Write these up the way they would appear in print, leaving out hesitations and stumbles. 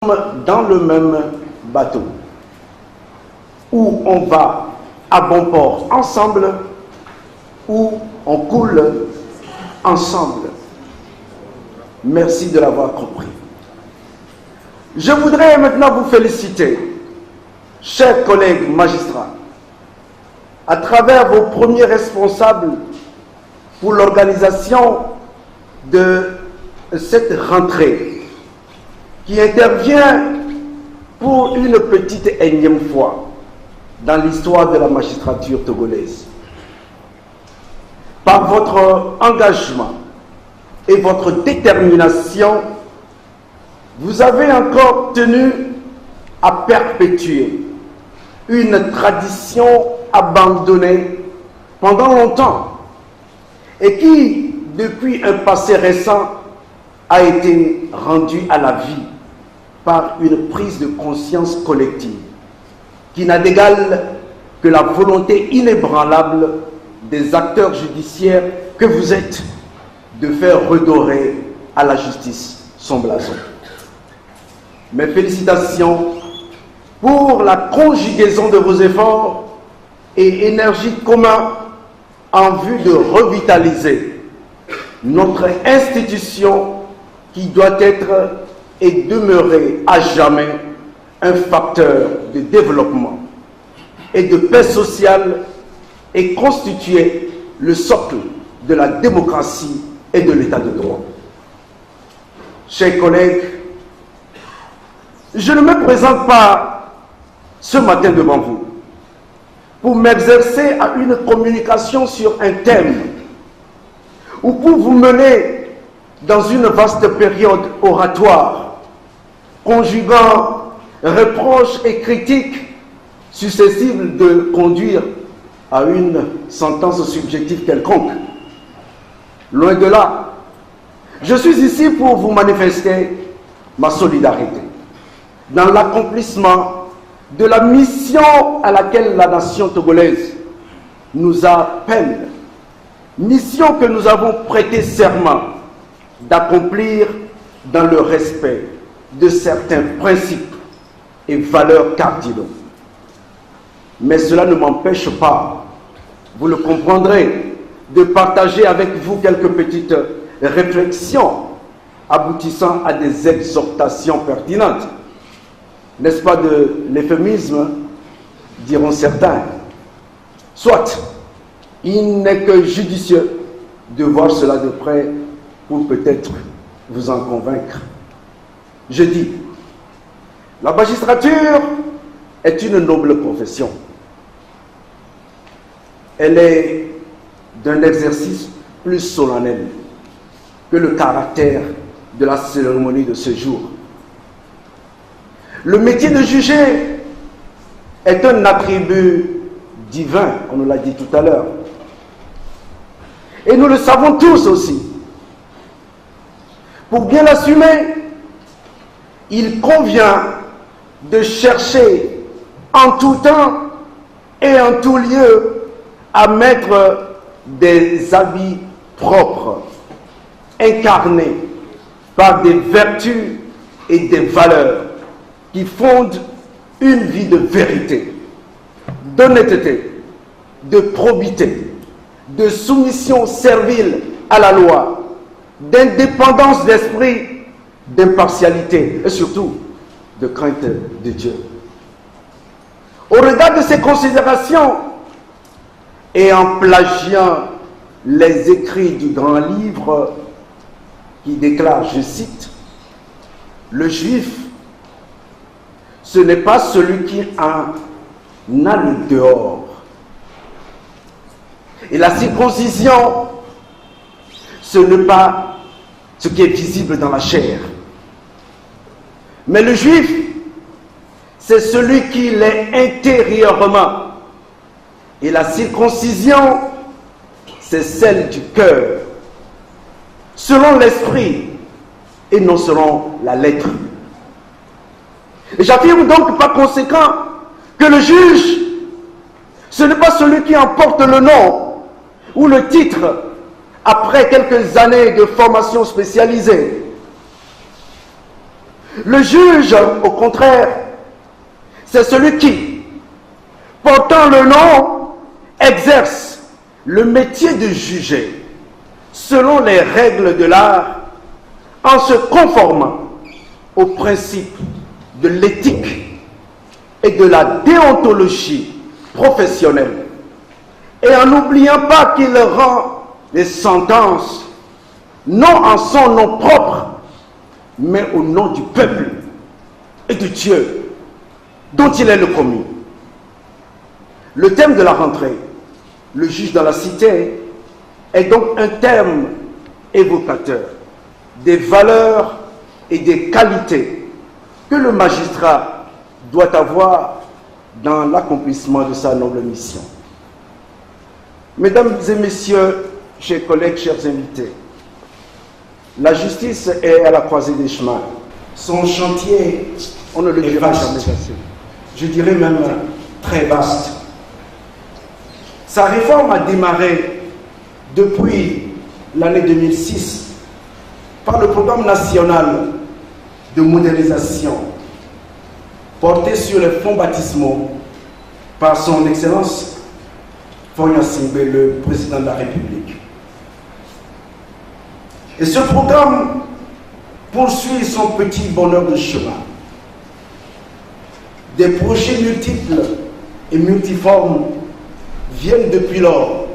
dans le même bateau, où on va à bon port ensemble, où on coule ensemble. Merci de l'avoir compris. Je voudrais maintenant vous féliciter, chers collègues magistrats, à travers vos premiers responsables pour l'organisation de cette rentrée qui intervient pour une petite énième fois dans l'histoire de la magistrature togolaise. Par votre engagement et votre détermination, vous avez encore tenu à perpétuer une tradition abandonnée pendant longtemps et qui, depuis un passé récent, a été rendue à la vie par une prise de conscience collective qui n'a d'égal que la volonté inébranlable des acteurs judiciaires que vous êtes de faire redorer à la justice son blason. Mes félicitations pour la conjugaison de vos efforts et énergie communs en vue de revitaliser notre institution qui doit être et demeurer à jamais un facteur de développement et de paix sociale et constituer le socle de la démocratie et de l'état de droit. Chers collègues, je ne me présente pas ce matin devant vous pour m'exercer à une communication sur un thème ou pour vous mener dans une vaste période oratoire, conjuguant reproches et critiques susceptibles de conduire à une sentence subjective quelconque. Loin de là, je suis ici pour vous manifester ma solidarité dans l'accomplissement de la mission à laquelle la nation togolaise nous appelle, mission que nous avons prêté serment d'accomplir dans le respect de certains principes et valeurs cardinaux. Mais cela ne m'empêche pas, vous le comprendrez, de partager avec vous quelques petites réflexions aboutissant à des exhortations pertinentes. N'est-ce pas de l'euphémisme, diront certains. Soit, il n'est que judicieux de voir cela de près pour peut-être vous en convaincre. Je dis, la magistrature est une noble profession. Elle est d'un exercice plus solennel que le caractère de la cérémonie de ce jour. Le métier de juger est un attribut divin, on nous l'a dit tout à l'heure. Et nous le savons tous aussi. Pour bien l'assumer, il convient de chercher en tout temps et en tout lieu à mettre des habits propres, incarnés par des vertus et des valeurs qui fondent une vie de vérité, d'honnêteté, de probité, de soumission servile à la loi, d'indépendance d'esprit, d'impartialité et surtout de crainte de Dieu. Au regard de ces considérations et en plagiant les écrits du grand livre qui déclare, je cite, « Le juif, ce n'est pas celui qui en a le dehors. Et la circoncision, ce n'est pas ce qui est visible dans la chair. Mais le juif, c'est celui qui l'est intérieurement. Et la circoncision, c'est celle du cœur, selon l'esprit et non selon la lettre. Et j'affirme donc par conséquent que le juge, ce n'est pas celui qui emporte le nom ou le titre après quelques années de formation spécialisée. Le juge, au contraire, c'est celui qui, portant le nom, exerce le métier de juger selon les règles de l'art en se conformant aux principes de l'éthique et de la déontologie professionnelle et en n'oubliant pas qu'il rend les sentences non en son nom propre mais au nom du peuple et de Dieu dont il est le commis. Le thème de la rentrée, le juge dans la cité, est donc un thème évocateur des valeurs et des qualités que le magistrat doit avoir dans l'accomplissement de sa noble mission. Mesdames et messieurs, chers collègues, chers invités, la justice est à la croisée des chemins. Son chantier, on ne le dira jamais assez. Je dirais même très vaste. Sa réforme a démarré depuis l'année 2006 par le programme national de modernisation porté sur les fonds baptismaux par son Excellence Faure Gnassingbé, le président de la République. Et ce programme poursuit son petit bonheur de chemin. Des projets multiples et multiformes viennent depuis lors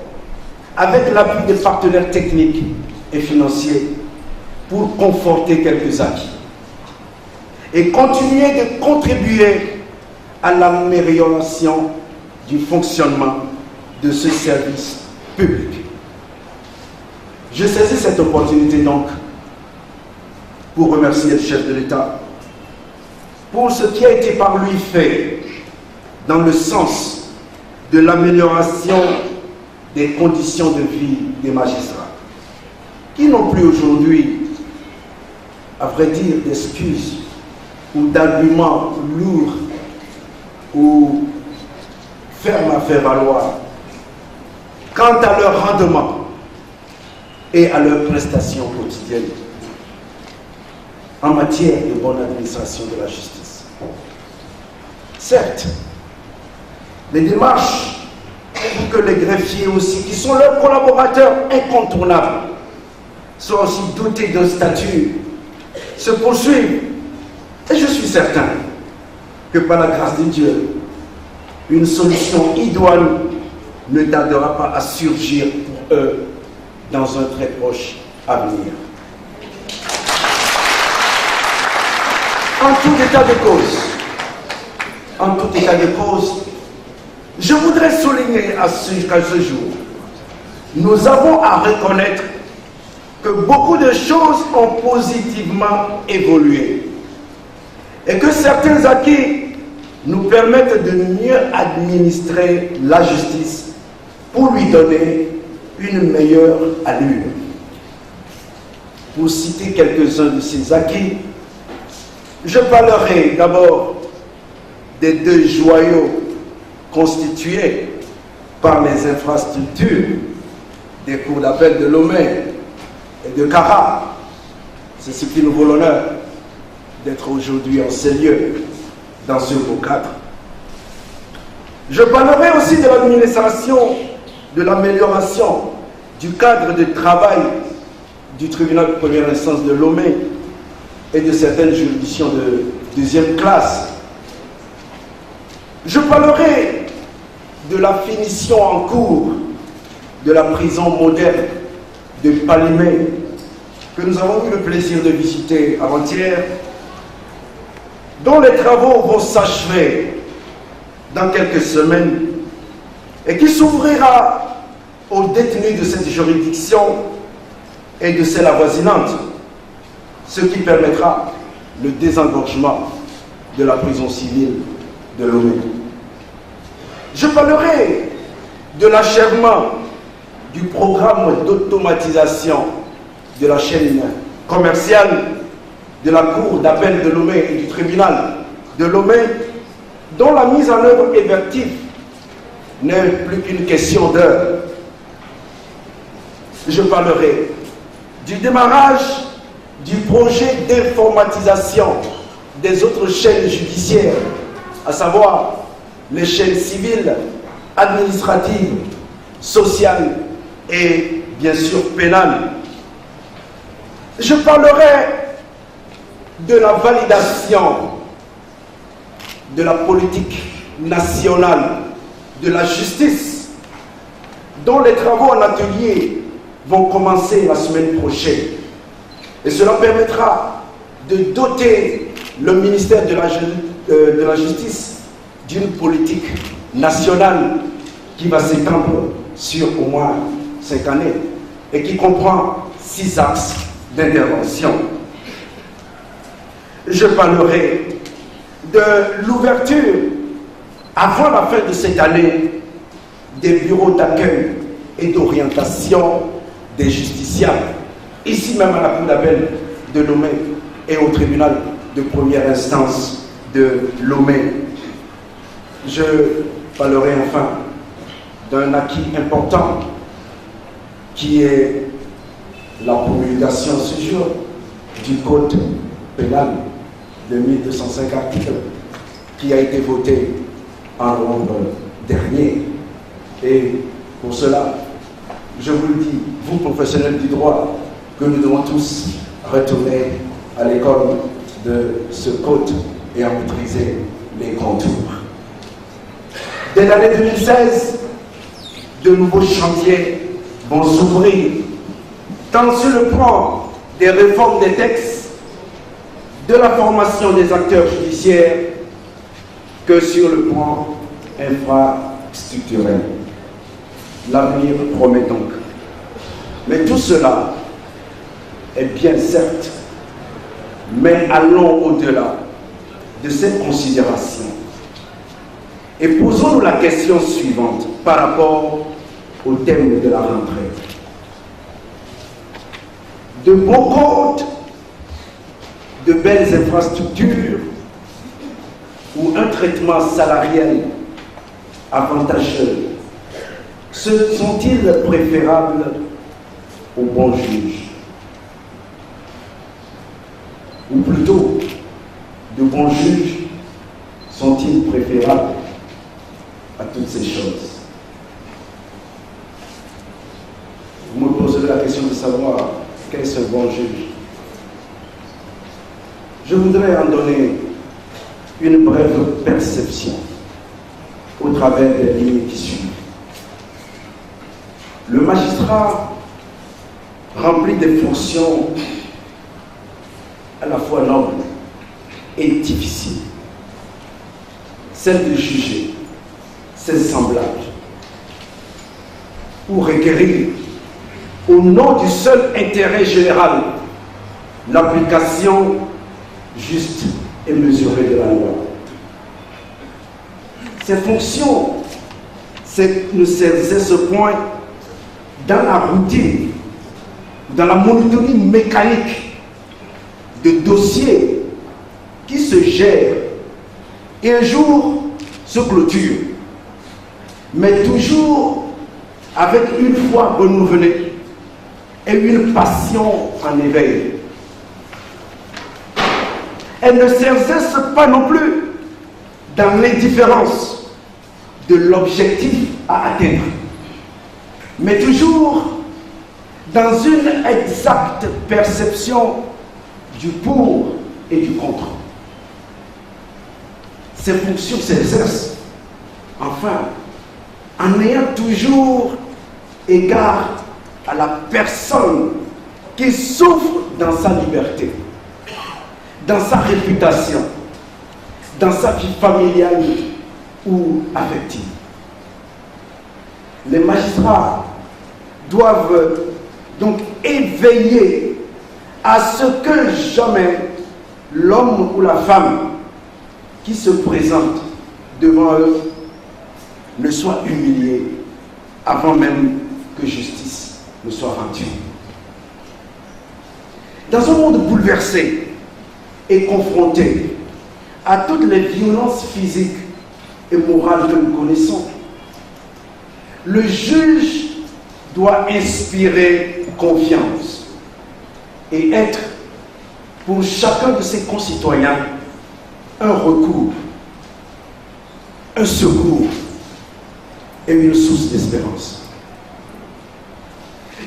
avec l'appui des partenaires techniques et financiers pour conforter quelques acquis et continuer de contribuer à l'amélioration du fonctionnement de ce service public. Je saisis cette opportunité donc pour remercier le chef de l'État pour ce qui a été par lui fait dans le sens de l'amélioration des conditions de vie des magistrats, qui n'ont plus aujourd'hui, à vrai dire, d'excuses ou d'arguments lourds ou fermes à faire valoir quant à leur rendement et à leurs prestations quotidiennes en matière de bonne administration de la justice. Certes, les démarches pour que les greffiers aussi, qui sont leurs collaborateurs incontournables, soient aussi dotés d'un statut, se poursuivent. Et je suis certain que par la grâce de Dieu, une solution idoine ne tardera pas à surgir pour eux dans un très proche avenir. En tout état de cause, je voudrais souligner qu'à ce jour, nous avons à reconnaître que beaucoup de choses ont positivement évolué et que certains acquis nous permettent de mieux administrer la justice pour lui donner une meilleure allure. Pour citer quelques-uns de ces acquis, je parlerai d'abord des deux joyaux constitués par les infrastructures des cours d'appel de Lomé et de Kara. C'est ce qui nous vaut l'honneur d'être aujourd'hui en ces lieux, dans ce beau cadre. Je parlerai aussi de l'administration, de l'amélioration du cadre de travail du tribunal de première instance de Lomé et de certaines juridictions de deuxième classe. Je parlerai de la finition en cours de la prison moderne de Palimé, que nous avons eu le plaisir de visiter avant-hier, dont les travaux vont s'achever dans quelques semaines et qui s'ouvrira aux détenus de cette juridiction et de celles avoisinantes, ce qui permettra le désengorgement de la prison civile de Lomé. Je parlerai de l'achèvement du programme d'automatisation de la chaîne commerciale de la cour d'appel de Lomé et du tribunal de Lomé, dont la mise en œuvre effective n'est plus qu'une question d'heure. Je parlerai du démarrage du projet d'informatisation des autres chaînes judiciaires, à savoir les chaînes civiles, administratives, sociales et bien sûr pénales. Je parlerai de la validation de la politique nationale de la justice, dont les travaux en atelier vont commencer la semaine prochaine. Et cela permettra de doter le ministère de la Justice d'une politique nationale qui va s'étendre sur au moins 5 années et qui comprend 6 axes d'intervention. Je parlerai de l'ouverture, avant la fin de cette année, des bureaux d'accueil et d'orientation des justiciables, ici même à la Cour d'appel de Lomé et au tribunal de première instance de Lomé. Je parlerai enfin d'un acquis important qui est la promulgation ce jour du Code pénal de 1205 articles qui a été voté en novembre dernier. Et pour cela, je vous le dis, vous professionnels du droit, que nous devons tous retourner à l'école de ce code et en maîtriser les contours. Dès l'année 2016, de nouveaux chantiers vont s'ouvrir, tant sur le plan des réformes des textes, de la formation des acteurs judiciaires, que sur le plan infrastructurel. L'avenir promet donc. Mais tout cela est bien certes, mais allons au-delà de cette considération et posons-nous la question suivante par rapport au thème de la rentrée. De beaux codes, de belles infrastructures ou un traitement salarial avantageux sont-ils préférables aux bons juges? Ou plutôt, de bons juges sont-ils préférables à toutes ces choses? Vous me poserez la question de savoir quel est ce bon juge. Je voudrais en donner une brève perception au travers des lignes qui suivent. Le magistrat remplit des fonctions à la fois nobles et difficiles. Celle de juger ses semblables ou requérir, au nom du seul intérêt général, l'application juste et mesurée de la loi. Ces fonctions ne s'exercent point dans la routine, dans la monotonie mécanique de dossiers qui se gèrent et un jour se clôturent, mais toujours avec une foi renouvelée et une passion en éveil. Elle ne s'exerce pas non plus dans l'indifférence de l'objectif à atteindre, mais toujours dans une exacte perception du pour et du contre. Ces fonctions s'exercent, enfin, en ayant toujours égard à la personne qui souffre dans sa liberté, dans sa réputation, dans sa vie familiale ou affective. Les magistrats doivent donc éveiller à ce que jamais l'homme ou la femme qui se présente devant eux ne soit humilié avant même que justice ne soit rendue. Dans un monde bouleversé et confronté à toutes les violences physiques et morales que nous connaissons, le juge doit inspirer confiance et être pour chacun de ses concitoyens un recours, un secours et une source d'espérance.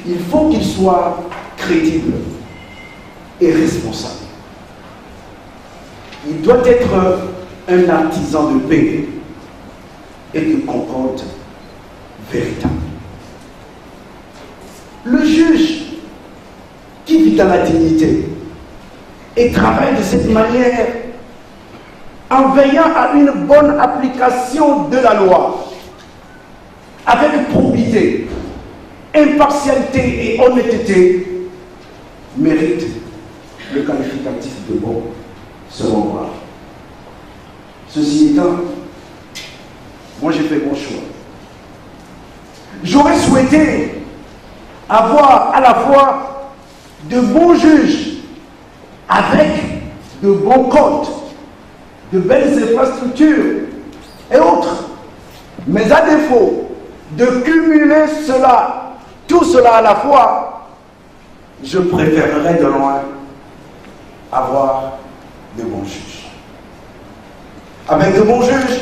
Il faut qu'il soit crédible et responsable. Il doit être un artisan de paix et de concorde véritable. Le juge qui vit dans la dignité et travaille de cette manière en veillant à une bonne application de la loi, avec probité, impartialité et honnêteté, mérite le qualificatif de bon, selon moi. Ceci étant, moi j'ai fait mon choix. J'aurais souhaité avoir à la fois de bons juges avec de bons codes, de belles infrastructures et autres. Mais à défaut de cumuler cela, tout cela à la fois, je préférerais de loin avoir de bons juges. Avec de bons juges,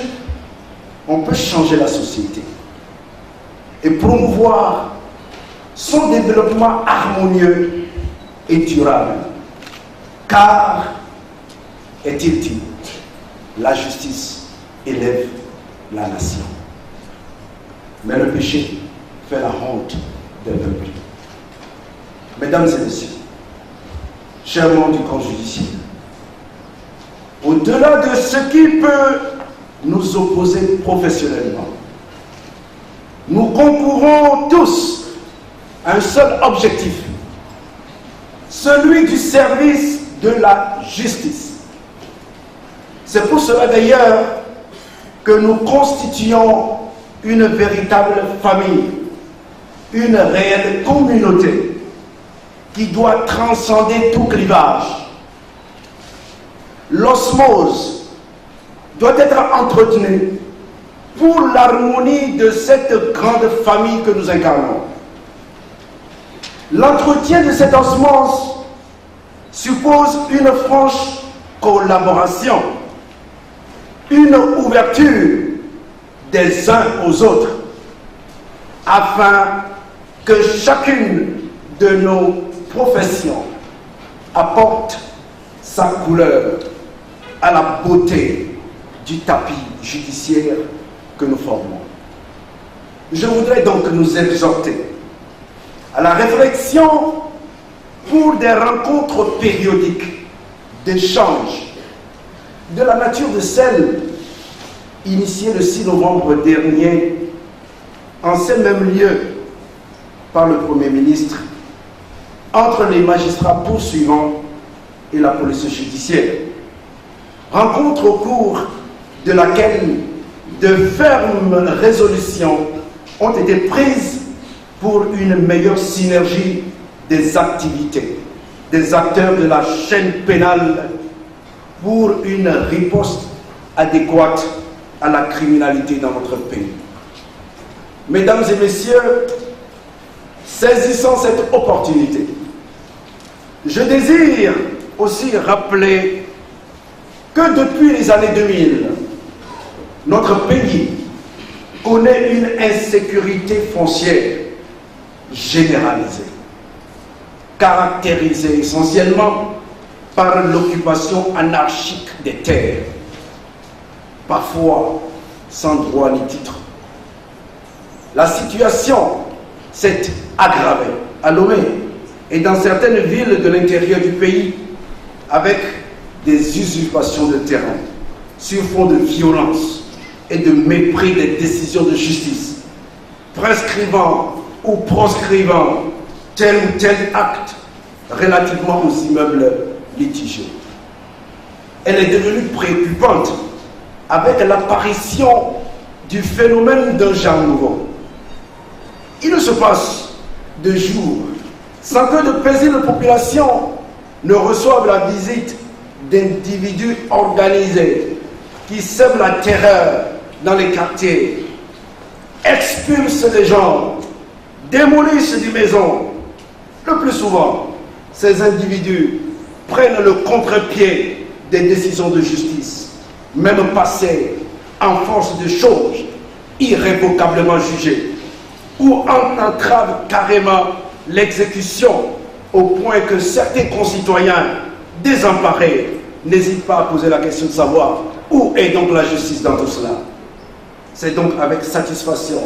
on peut changer la société et promouvoir son développement harmonieux et durable. Car, est-il dit, la justice élève la nation. Mais le péché fait la honte des peuples. Mesdames et messieurs, chers membres du corps judiciaire, au-delà de ce qui peut nous opposer professionnellement, nous concourons tous à un seul objectif, celui du service de la justice. C'est pour cela d'ailleurs que nous constituons une véritable famille, une réelle communauté qui doit transcender tout clivage. L'osmose doit être entretenue pour l'harmonie de cette grande famille que nous incarnons. L'entretien de cette osmose suppose une franche collaboration, une ouverture des uns aux autres, afin que chacune de nos professions apporte sa couleur à la beauté du tapis judiciaire que nous formons. Je voudrais donc nous exhorter à la réflexion pour des rencontres périodiques d'échange de la nature de celle initiée le 6 novembre dernier en ces mêmes lieux par le Premier ministre entre les magistrats poursuivants et la police judiciaire. Rencontre au cours de laquelle de fermes résolutions ont été prises pour une meilleure synergie des activités des acteurs de la chaîne pénale pour une riposte adéquate à la criminalité dans notre pays. Mesdames et messieurs, saisissant cette opportunité, je désire aussi rappeler que depuis les années 2000, notre pays connaît une insécurité foncière généralisée, caractérisée essentiellement par l'occupation anarchique des terres, parfois sans droit ni titre. La situation s'est aggravée à Lomé et dans certaines villes de l'intérieur du pays avec des usurpations de terrain sur fond de violence et de mépris des décisions de justice, prescrivant ou proscrivant tel ou tel acte relativement aux immeubles litigieux. Elle est devenue préoccupante avec l'apparition du phénomène d'un genre nouveau. Il ne se passe de jours sans que de paisibles populations ne reçoivent la visite d'individus organisés qui sèment la terreur dans les quartiers, expulsent les gens, démolissent des maisons. Le plus souvent, ces individus prennent le contre-pied des décisions de justice même passé en force de chose, irrévocablement jugé, ou en entrave carrément l'exécution, au point que certains concitoyens désemparés n'hésitent pas à poser la question de savoir où est donc la justice dans tout cela. C'est donc avec satisfaction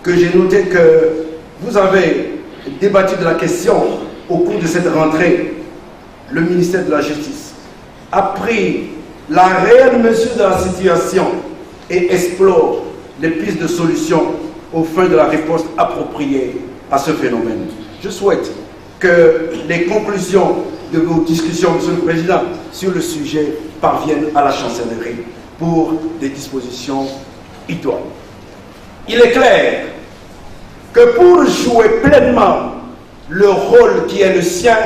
que j'ai noté que vous avez débattu de la question au cours de cette rentrée. Le ministère de la Justice a pris la réelle mesure de la situation et explore les pistes de solutions aux fins de la réponse appropriée à ce phénomène. Je souhaite que les conclusions de vos discussions, Monsieur le Président, sur le sujet parviennent à la chancellerie pour des dispositions idoines. Il est clair que pour jouer pleinement le rôle qui est le sien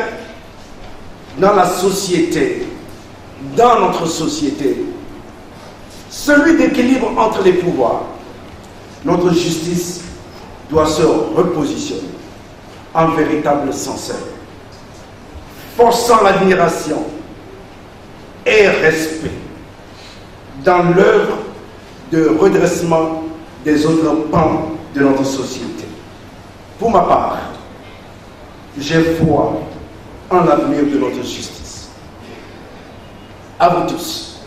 dans la société, dans notre société, celui d'équilibre entre les pouvoirs, notre justice doit se repositionner en véritable censeur, forçant l'admiration et respect dans l'œuvre de redressement des autres pans de notre société. Pour ma part, j'ai foi en l'avenir de notre justice. À vous tous,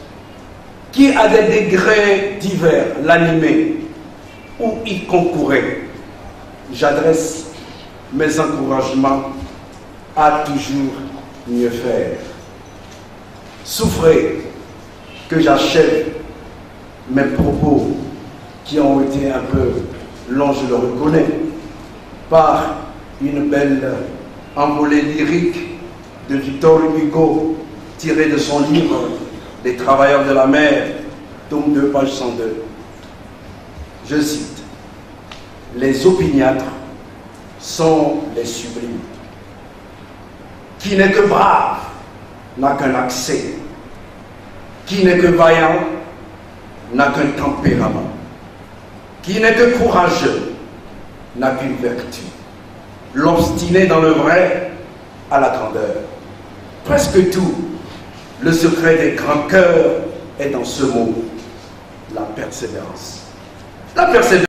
qui à des degrés divers l'animer ou y concourer, j'adresse mes encouragements à toujours mieux faire. Souffrez que j'achève mes propos qui ont été un peu longs, je le reconnais, par une belle envolée lyrique de Victor Hugo tirée de son livre « Les travailleurs de la mer », tome 2, page 102. Je cite: « Les opiniâtres sont les sublimes. Qui n'est que brave n'a qu'un accès. Qui n'est que vaillant n'a qu'un tempérament. Qui n'est que courageux n'a qu'une vertu. L'obstiné dans le vrai a la grandeur. Presque tout, le secret des grands cœurs est dans ce mot, la persévérance. La persévérance